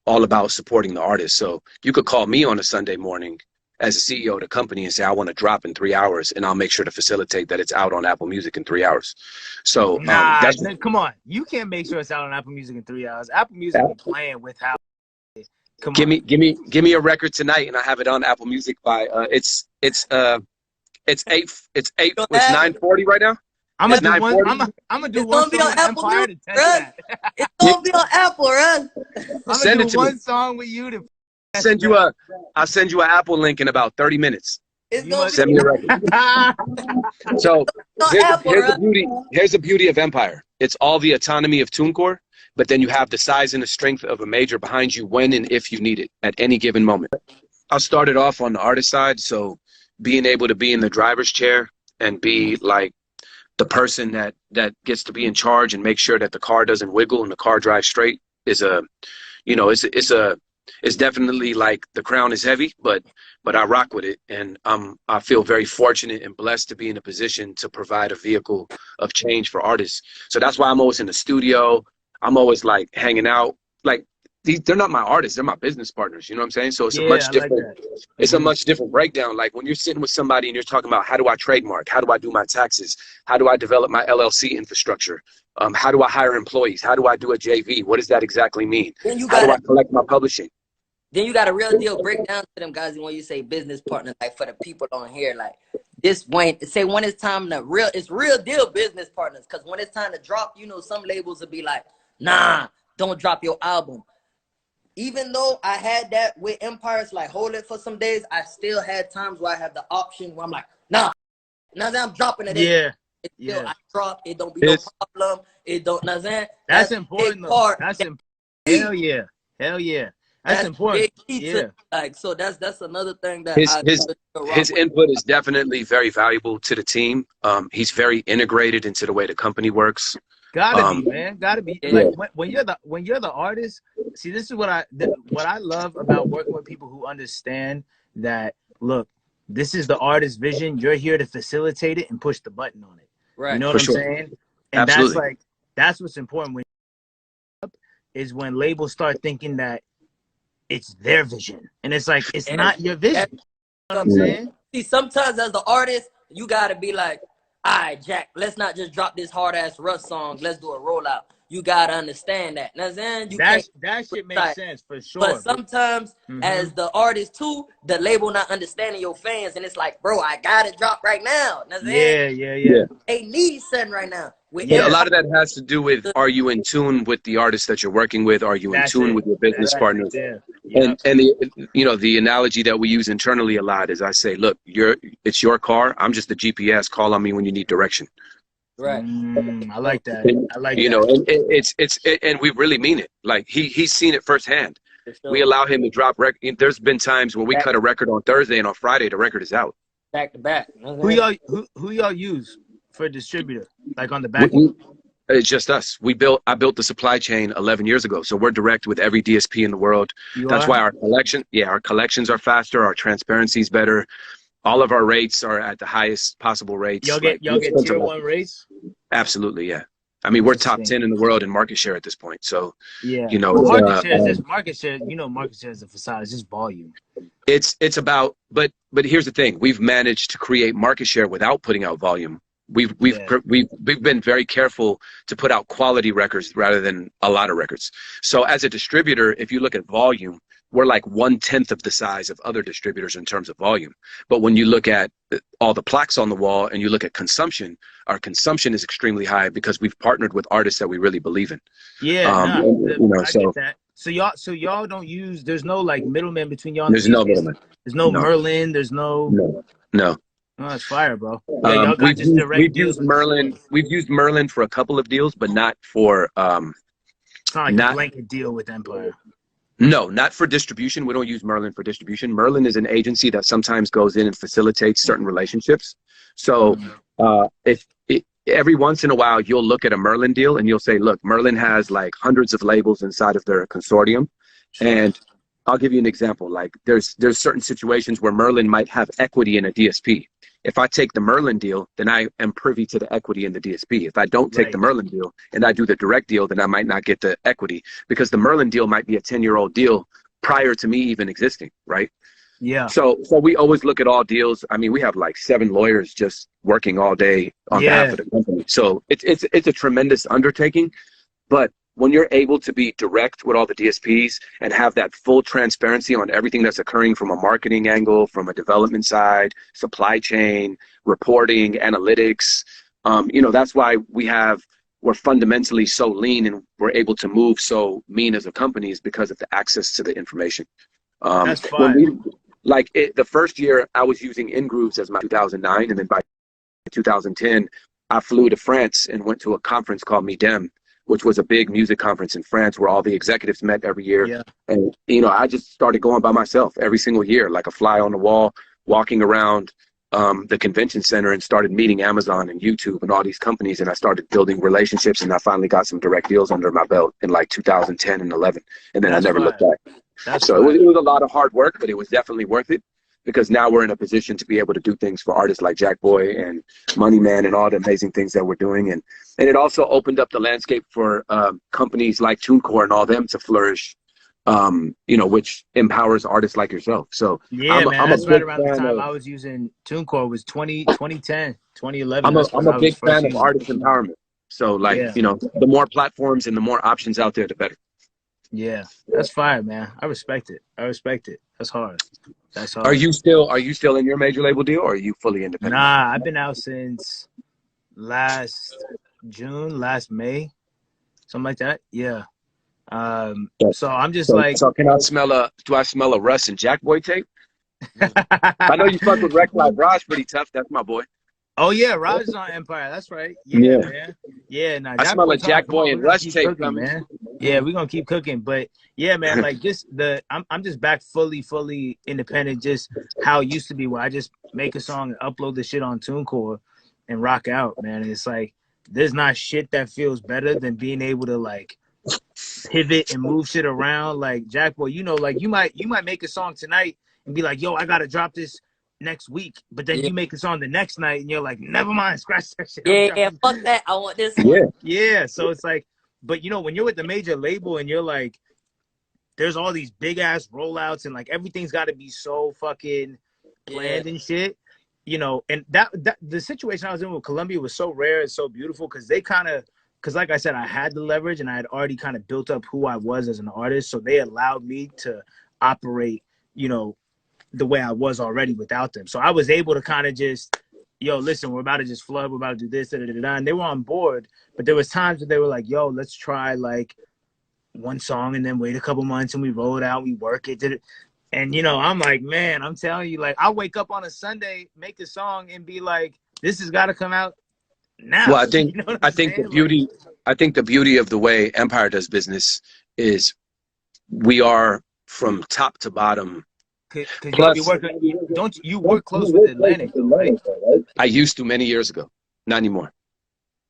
all about supporting the artist. So you could call me on a Sunday morning as a CEO of the company and say, I want to drop in 3 hours, and I'll make sure to facilitate that it's out on Apple Music in 3 hours. So nah, come on. You can't make sure it's out on Apple Music in 3 hours. Apple Music be playing with how. Come on. Give me a record tonight, and I have it on Apple Music by it's 9:40 right now. I'm gonna do one song with Empire to test that. It's gonna be on Apple, right? I'm gonna do one song with you to I'll send you an Apple link in about 30 minutes. Send me a record. So here's the beauty of Empire. It's all the autonomy of TuneCore, but then you have the size and the strength of a major behind you when and if you need it at any given moment. I'll start it off on the artist side. So being able to be in the driver's chair and be like the person that gets to be in charge and make sure that the car doesn't wiggle and the car drives straight is it's definitely like the crown is heavy, but I rock with it. And I feel very fortunate and blessed to be in a position to provide a vehicle of change for artists. So that's why I'm always in the studio. I'm always like hanging out. Like they're not my artists, they're my business partners. You know what I'm saying? So it's a much different, it's a much different breakdown. Like when you're sitting with somebody and you're talking about how do I trademark? How do I do my taxes? How do I develop my LLC infrastructure? How do I hire employees? How do I do a JV? What does that exactly mean? How do I collect my publishing? Then you got a real deal breakdown to them guys when you say business partner, like for the people on here, like this when it's time to it's real deal business partners. Cause when it's time to drop, you know, some labels will be like, nah, don't drop your album. Even though I had that with Empires, like hold it for some days, I still had times where I have the option where I'm like, nah, now that I'm dropping it. Yeah. I drop, it don't be no problem. It don't, know what I'm saying? That's important though. That's important. Hell yeah. That's important. Like, so that's another thing that his input is definitely very valuable to the team. He's very integrated into the way the company works. Gotta be, man. Gotta be. Like when you're the artist. See, this is what I love about working with people who understand that. Look, this is the artist's vision. You're here to facilitate it and push the button on it. Right. You know what I'm saying? And Absolutely. that's what's important is when labels start thinking that it's their vision, and it's like it's not your vision. You know what I'm saying? See, sometimes as the artist, you gotta be like, all right, Jack, let's not just drop this hard ass Russ song. Let's do a rollout. You gotta understand that. Now, that shit makes sense for sure. But sometimes, as the artist too, the label not understanding your fans, and it's like, bro, I gotta drop right now. Now, yeah. They need something right now. A lot of that has to do with, are you in tune with the artist that you're working with? Are you in tune with your business partners? And the analogy that we use internally a lot is I say, look, it's your car. I'm just the GPS. Call on me when you need direction. Right. I like that. And we really mean it. Like he's seen it firsthand. Sure. We allow him to drop record. There's been times when we cut a record on Thursday and on Friday the record is out. Back to back. Who y'all use for a distributor? Like on the back? It's just us. I built the supply chain 11 years ago. So we're direct with every DSP in the world. That's why our collections are faster, our transparency is better. All of our rates are at the highest possible rates. Y'all get tier 1 rates? Absolutely, yeah. I mean, we're top 10 in the world in market share at this point. So, market share is market share is a facade. It's just volume. It's about, but here's the thing. We've managed to create market share without putting out volume. We've been very careful to put out quality records rather than a lot of records. So as a distributor, if you look at volume, we're like 1/10 of the size of other distributors in terms of volume. But when you look at all the plaques on the wall and you look at consumption, our consumption is extremely high because we've partnered with artists that we really believe in. I get that. So y'all don't use, there's no like middleman between y'all. There's no middleman. There's no Merlin. There's no. Oh, that's fire, bro. Y'all got just direct deals. We've used Merlin for a couple of deals, but not for it's not like a blanket deal with Empire. No, not for distribution. We don't use Merlin for distribution. Merlin is an agency that sometimes goes in and facilitates certain relationships. So every once in a while, you'll look at a Merlin deal and you'll say, look, Merlin has like hundreds of labels inside of their consortium. And I'll give you an example. Like there's certain situations where Merlin might have equity in a DSP. if I take the Merlin deal, then I am privy to the equity in the DSP. If I don't take the Merlin deal and I do the direct deal, then I might not get the equity, because the Merlin deal might be a 10-year-old deal prior to me even existing, right? Yeah. So we always look at all deals. I mean, we have like 7 lawyers just working all day on behalf of the company. So it's a tremendous undertaking. But when you're able to be direct with all the DSPs and have that full transparency on everything that's occurring from a marketing angle, from a development side, supply chain, reporting, analytics, that's why we're fundamentally so lean, and we're able to move so mean as a company, is because of the access to the information. That's fine. The first year I was using InGrooves as my 2009, and then by 2010, I flew to France and went to a conference called MIDEM, which was a big music conference in France where all the executives met every year. Yeah. And, I just started going by myself every single year, like a fly on the wall, walking around the convention center, and started meeting Amazon and YouTube and all these companies. And I started building relationships, and I finally got some direct deals under my belt in like 2010 and 11. And then I never looked back. So it was a lot of hard work, but it was definitely worth it, because now we're in a position to be able to do things for artists like Jack Boy and Money Man and all the amazing things that we're doing. And it also opened up the landscape for companies like TuneCore and all them to flourish, which empowers artists like yourself. So yeah, man, that's right around the time I was using TuneCore was 2010, 2011. I'm a big fan of artist empowerment. So the more platforms and the more options out there, the better. Yeah, that's fire, man. I respect it. That's hard. Are you still in your major label deal, or are you fully independent? Nah, I've been out since last May, something like that. Yeah. So I'm just So can I do I smell a Russ and Jack Boy tape? I know you fuck with Rec Live Raj pretty tough. That's my boy. Oh yeah, Raj is on Empire. That's right. Yeah, man. Yeah, nah, I smell a Jack Boy and Rush tape coming, man. Yeah, we're gonna keep cooking. But yeah, man, like I'm just back fully independent, just how it used to be, where I just make a song and upload the shit on TuneCore and rock out, man. And it's like there's not shit that feels better than being able to like pivot and move shit around. Like Jack Boy, like you might make a song tonight and be like, yo, I gotta drop this next week, but then you make a song the next night and you're like, never mind, scratch that shit. Yeah, fuck that, I want this one. Yeah, so it's like, but when you're with the major label and you're like, there's all these big ass rollouts and like everything's got to be so fucking planned and shit, and that the situation I was in with Columbia was so rare and so beautiful, because like I said, I had the leverage and I had already kind of built up who I was as an artist, so they allowed me to operate the way I was already without them. So I was able to kind of just, yo, listen, we're about to just flood, we're about to do this, and they were on board. But there was times that they were like, yo, let's try like one song and then wait a couple months and we roll it out, we work it. And, I'm like, man, I'm telling you, like, I'll wake up on a Sunday, make a song and be like, this has got to come out now. Well, I think the beauty of the way Empire does business is we are from top to bottom. Because you work close with Atlantic, though, right? I used to many years ago, not anymore.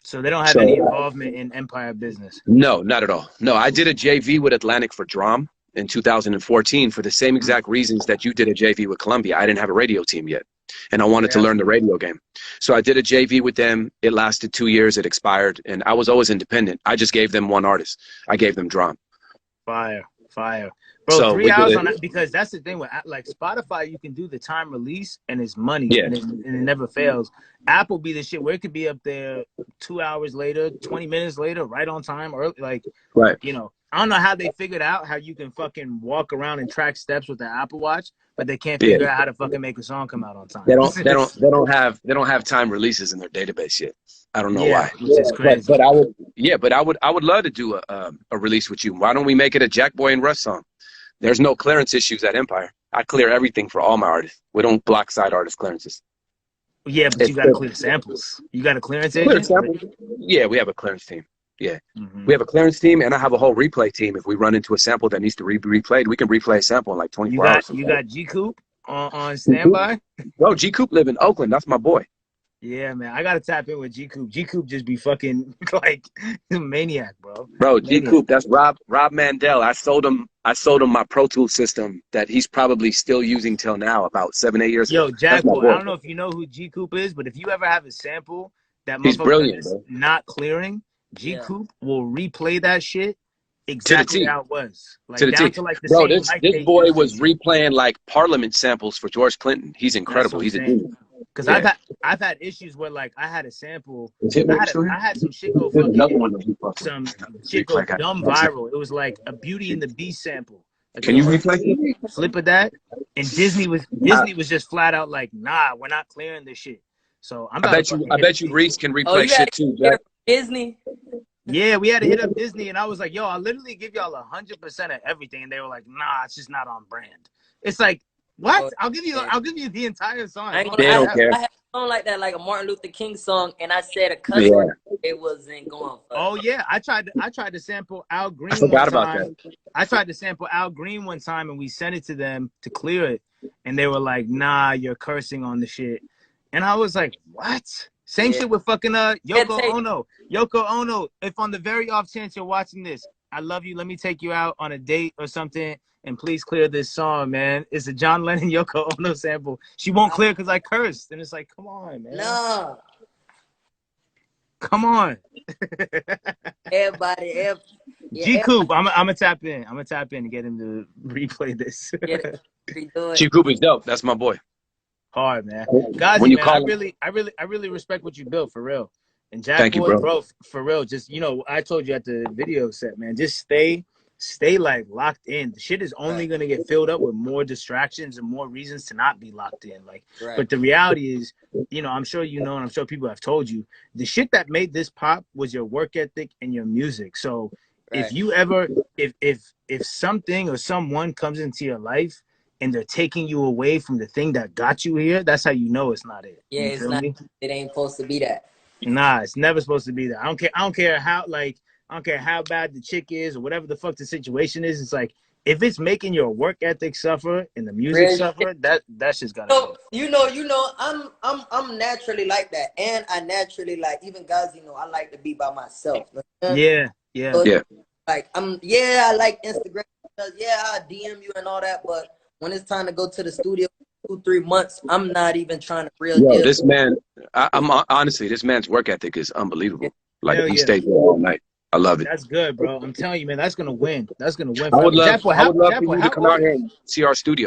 So they don't have any involvement in Empire business? No, not at all. No, I did a JV with Atlantic for Drum in 2014 for the same exact reasons that you did a JV with Columbia. I didn't have a radio team yet, and I wanted to learn the radio game. So I did a JV with them. It lasted 2 years. It expired, and I was always independent. I just gave them one artist. I gave them Drum. Fire. Bro, so 3 hours on that, because that's the thing with like Spotify, you can do the time release and it's money and it never fails. Apple be the shit where it could be up there 2 hours later, 20 minutes later, right on time, or like, I don't know how they figured out how you can fucking walk around and track steps with the Apple Watch, but they can't figure out how to fucking make a song come out on time. They don't have time releases in their database yet. I don't know why. Which is crazy. But I would love to do a release with you. Why don't we make it a Jack Boy and Russ song? There's no clearance issues at Empire. I clear everything for all my artists. We don't block side artist clearances. Yeah, but you got to clear samples. You got a clearance agent? Yeah, we have a clearance team. Yeah. We have a clearance team, and I have a whole replay team. If we run into a sample that needs to be replayed, we can replay a sample in like 24 hours. You got G Coop on standby? Bro, G Coop live in Oakland. That's my boy. Yeah, man. I gotta tap in with G Coop. G Coop just be fucking like a maniac, bro. Bro, G Maniac. Coop, that's Rob Mandel. I sold him my Pro Tools system that he's probably still using till now, about 7, 8 years ago. Yo, That's my Jackboy, boy. I don't know if you know who G Coop is, but if you ever have a sample that He's motherfucker brilliant, is bro. not clearing, G Yeah. Coop will replay that shit To the exactly T. how it was. To Like the down T. to like the Bro, same this mic boy takers and was shit. replaying like Parliament samples for George Clinton. He's That's incredible. what I'm He's a saying. genius. Cause Yeah. I've had issues where like I had a sample, Is Hitmaker still I here? had some shit go There's another fucking one that he fucked with. some shit go Replay guy. dumb viral. It was like a Beauty and the Beast sample. Like a Can you flip, replay? flip of that. And Disney was just flat out like, nah, we're not clearing this shit. So I'm about to fucking I hit bet up you G Reese Coop. can Oh, replay you had shit to too, hear Jack. from Disney. Yeah, we had to hit up Disney, and I was like, "Yo, I'll literally give y'all 100% of everything," and they were like, "Nah, it's just not on brand." It's like, what? Oh, I'll give you the entire song. I As ain't long gonna. as They you don't have it. care. I had a song like that, like a Martin Luther King song, and I said a cuss Yeah. word. It wasn't going for. Oh yeah, I tried to sample Al I Green one forgot about that. time. I tried to sample Al Green one time, and we sent it to them to clear it, and they were like, "Nah, you're cursing on the shit," and I was like, "What?" Same Yeah. shit with fucking Can't Yoko take- Ono. Yoko Ono, if on the very off chance you're watching this, I love you. Let me take you out on a date or something, and please clear this song, man. It's a John Lennon Yoko Ono sample. She won't clear because I cursed, and it's like, come on, man. Nah. Come on. Everybody, G Coop, I'm gonna tap in. I'm gonna tap in and get him to replay this. redo it. Chief Cooper is dope. That's my boy. Hard, man. When Ghazi, you man, I call him, really respect what you built for real. And Jack thank you, Boy, bro. bro, for real, just I told you at the video set, man, just stay like locked in. The shit is only Right. gonna get filled up with more distractions and more reasons to not be locked in. Like, Right. but the reality is, I'm sure you know, and I'm sure people have told you, the shit that made this pop was your work ethic and your music. So if Right. you ever, if something or someone comes into your life and they're taking you away from the thing that got you here, that's how you know it's not it. Yeah, You it's feel not. me? It ain't supposed to be that. Nah, it's never supposed to be that. I don't care how I don't care how bad the chick is or whatever the fuck the situation is. It's like if it's making your work ethic suffer and the music Real suffer, that's just gotta So go. I'm naturally like that, and I naturally like even guys. I like to be by myself. Yeah, yeah. So, Yeah. like I like Instagram. Yeah, I DM you and all that, but when it's time to go to the studio, 2-3 months, I'm not even trying to real Yo, deal. this man, I'm honestly, this man's work ethic is unbelievable. Like Hell he yeah. stays there all night. I love it. That's good, bro. I'm telling you, man, that's gonna win. That's gonna win. I would love Jack Boy, for you to how come out old? here and see our studio.